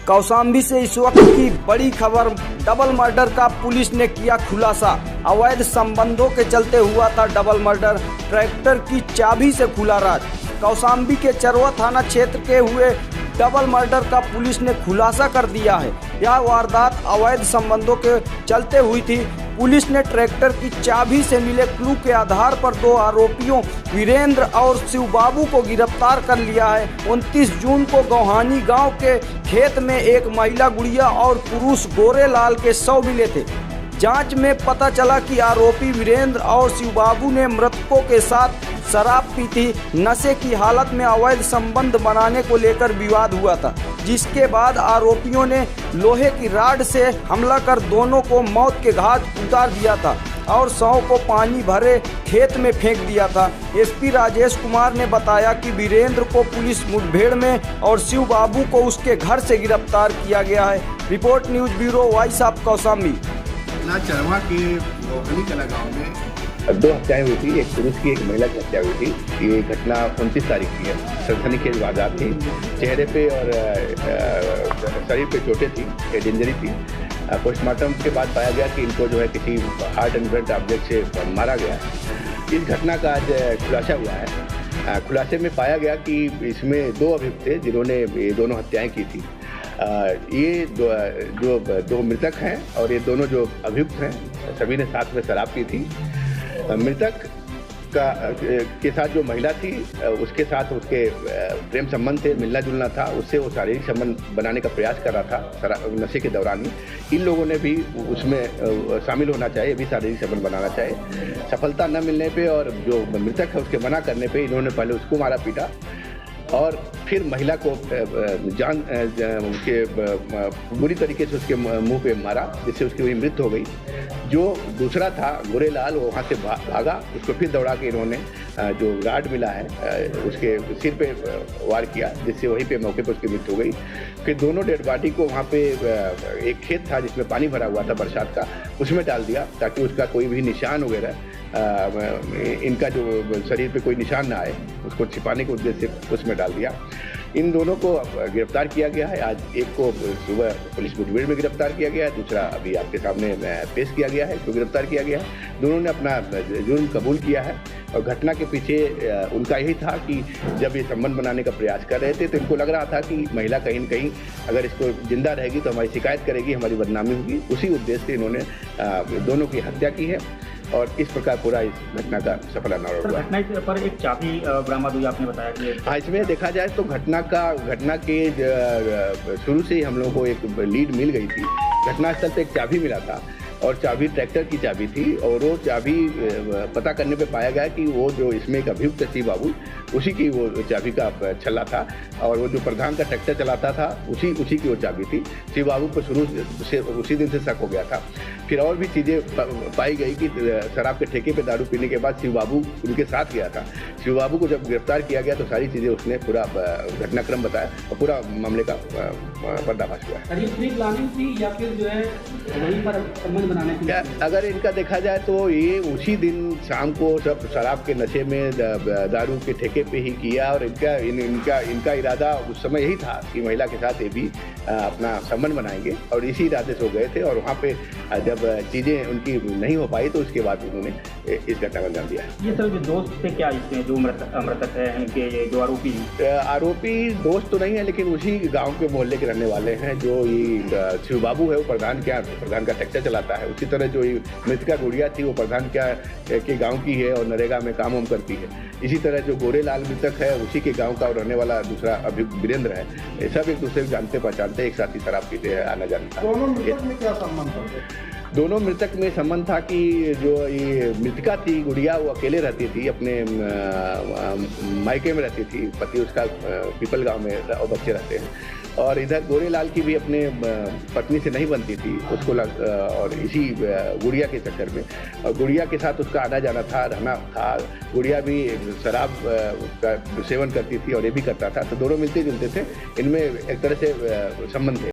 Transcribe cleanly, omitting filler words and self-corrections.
कौशाम्बी से इस वक्त की बड़ी खबर। डबल मर्डर का पुलिस ने किया खुलासा। अवैध संबंधों के चलते हुआ था डबल मर्डर। ट्रैक्टर की चाबी से खुला राज। कौशाम्बी के चरवा थाना क्षेत्र के हुए डबल मर्डर का पुलिस ने खुलासा कर दिया है। यह वारदात अवैध संबंधों के चलते हुई थी। पुलिस ने ट्रैक्टर की चाबी से मिले क्लू के आधार पर 2 आरोपियों वीरेंद्र और शिवबाबू को गिरफ्तार कर लिया है। 29 जून को गौहानी गांव के खेत में एक महिला गुड़िया और पुरुष गोरेलाल के शव मिले थे। जांच में पता चला कि आरोपी वीरेंद्र और शिवबाबू ने मृतकों के साथ शराब पी थी। नशे की हालत में अवैध संबंध बनाने को लेकर विवाद हुआ था, जिसके बाद आरोपियों ने लोहे की राड से हमला कर दोनों को मौत के घाट उतार दिया था और शव को पानी भरे खेत में फेंक दिया था। एसपी राजेश कुमार ने बताया कि वीरेंद्र को पुलिस मुठभेड़ में और शिवबाबू को उसके घर से गिरफ्तार किया गया है। Report news bureau, voice of Kaushambi. चरवा के गौहानी कला गाँव में 2 हत्याएं हुई थी। एक पुरुष की, एक महिला की हत्या हुई थी। ये घटना 29 तारीख की है। सनसनीखेज वारदात थी। चेहरे पे और शरीर पे चोटें थी, हेड इंजरी थी। पोस्टमार्टम के बाद पाया गया कि इनको जो है किसी हार्ड एंड ब्लंट ऑब्जेक्ट से मारा गया है। इस घटना का आज खुलासा हुआ है। खुलासे में पाया गया कि इसमें 2 अभियुक्त थे जिन्होंने ये दोनों हत्याएं की थी। ये जो 2 मृतक हैं और ये दोनों जो अभियुक्त हैं, सभी ने साथ में शराब पी थी। मृतक के साथ जो महिला थी उसके साथ उसके प्रेम संबंध थे, मिलना जुलना था। उससे वो शारीरिक संबंध बनाने का प्रयास कर रहा था नशे के दौरान ही। इन लोगों ने भी उसमें शामिल होना चाहिए, भी शारीरिक संबंध बनाना चाहिए। सफलता न मिलने पे और जो मृतक है उसके मना करने पे इन्होंने पहले उसको मारा पीटा और फिर महिला को उसके बुरी तरीके से उसके मुंह पे मारा, जिससे उसकी वही मृत्यु हो गई। जो दूसरा था गोरेलाल, वो वहाँ से भागा। उसको फिर दौड़ा के इन्होंने जो राड मिला है उसके सिर पे वार किया, जिससे वहीं पे मौके पर उसकी मृत्यु हो गई। फिर दोनों डेड बॉडी को वहाँ पे एक खेत था जिसमें पानी भरा हुआ था बरसात का, उसमें डाल दिया ताकि उसका कोई भी निशान वगैरह इनका जो शरीर पे कोई निशान ना आए, उसको छिपाने के उद्देश्य से उसमें डाल दिया। इन दोनों को गिरफ्तार किया गया है। आज एक को सुबह पुलिस मुठभेड़ में गिरफ्तार किया गया है, दूसरा अभी आपके सामने पेश किया गया है, तो गिरफ्तार किया गया है। दोनों ने अपना जुर्म कबूल किया है और घटना के पीछे उनका यही था कि जब ये संबंध बनाने का प्रयास कर रहे थे तो इनको लग रहा था कि महिला कहीं न कहीं अगर इसको जिंदा रहेगी तो हमारी शिकायत करेगी, हमारी बदनामी होगी। उसी उद्देश्य से इन्होंने दोनों की हत्या की है और इस प्रकार पूरा इस घटना का सफल अनावरण हुआ। घटना पर एक चाबी बरामद हुई, आपने बताया कि हाँ, इसमें देखा जाए तो घटना के शुरू से ही हम लोगों को एक लीड मिल गई थी। घटनास्थल पे एक चाबी मिला था और चाबी ट्रैक्टर की चाबी थी और वो चाबी पता करने पे पाया गया कि वो जो इसमें एक अभियुक्त शिवबाबू, उसी की वो चाबी का छल्ला था और वो जो प्रधान का ट्रैक्टर चलाता था उसी की वो चाबी थी। शिवबाबू को शुरू से उसी दिन से शक हो गया था। फिर और भी चीज़ें पाई गई कि शराब के ठेके पे दारू पीने के बाद शिवबाबू उनके साथ गया था। शिवबाबू को जब गिरफ्तार किया गया तो सारी चीज़ें उसने पूरा घटनाक्रम बताया और पूरा मामले का पर्दाफाश हुआ है। या फिर जो है वहीं पर संबंध बनाने की, अगर इनका देखा जाए तो ये उसी दिन शाम को सब शराब के नशे में दारू के ठेके पे ही किया और इनका इरादा उस समय यही था कि महिला के साथ ये भी अपना संबंध बनाएंगे और इसी इरादे से हो गए थे। और वहाँ पे जब चीज़ें उनकी नहीं हो पाई तो उसके बाद उन्होंने इस घटना को अंजाम दिया। ये सर दोस्त थे क्या इसमें, जो मृतक है इनके जो आरोपी दोस्त तो नहीं है, लेकिन उसी गाँव के मोहल्ले के रहने वाले हैं। जो ये शिवबाबू है वो प्रधान का ट्रैक्टर चलाता है। उसी तरह जो मृतका गुड़िया थी वो प्रधान के गांव की है और नरेगा में काम वाम करती है। इसी तरह जो गोरेलाल मृतक है उसी के गांव का रहने वाला दूसरा अभियुक्त वीरेंद्र है। ये सब एक दूसरे को जानते पहचानते, एक साथ ही शराब पीते हैं, आना जाना। दोनों मृतक में क्या संबंध था? दोनों मृतक में संबंध था कि जो ये मृतका थी गुड़िया, वो अकेले रहती थी, अपने मायके में रहती थी। पति उसका पीपल गाँव में और बच्चे रहते हैं। और इधर गोरेलाल की भी अपने पत्नी से नहीं बनती थी उसको और इसी गुड़िया के चक्कर में, और गुड़िया के साथ उसका आना जाना था, रहना था। गुड़िया भी शराब का सेवन करती थी और ये भी करता था, तो दोनों मिलते जुलते थे। इनमें एक तरह से संबंध थे।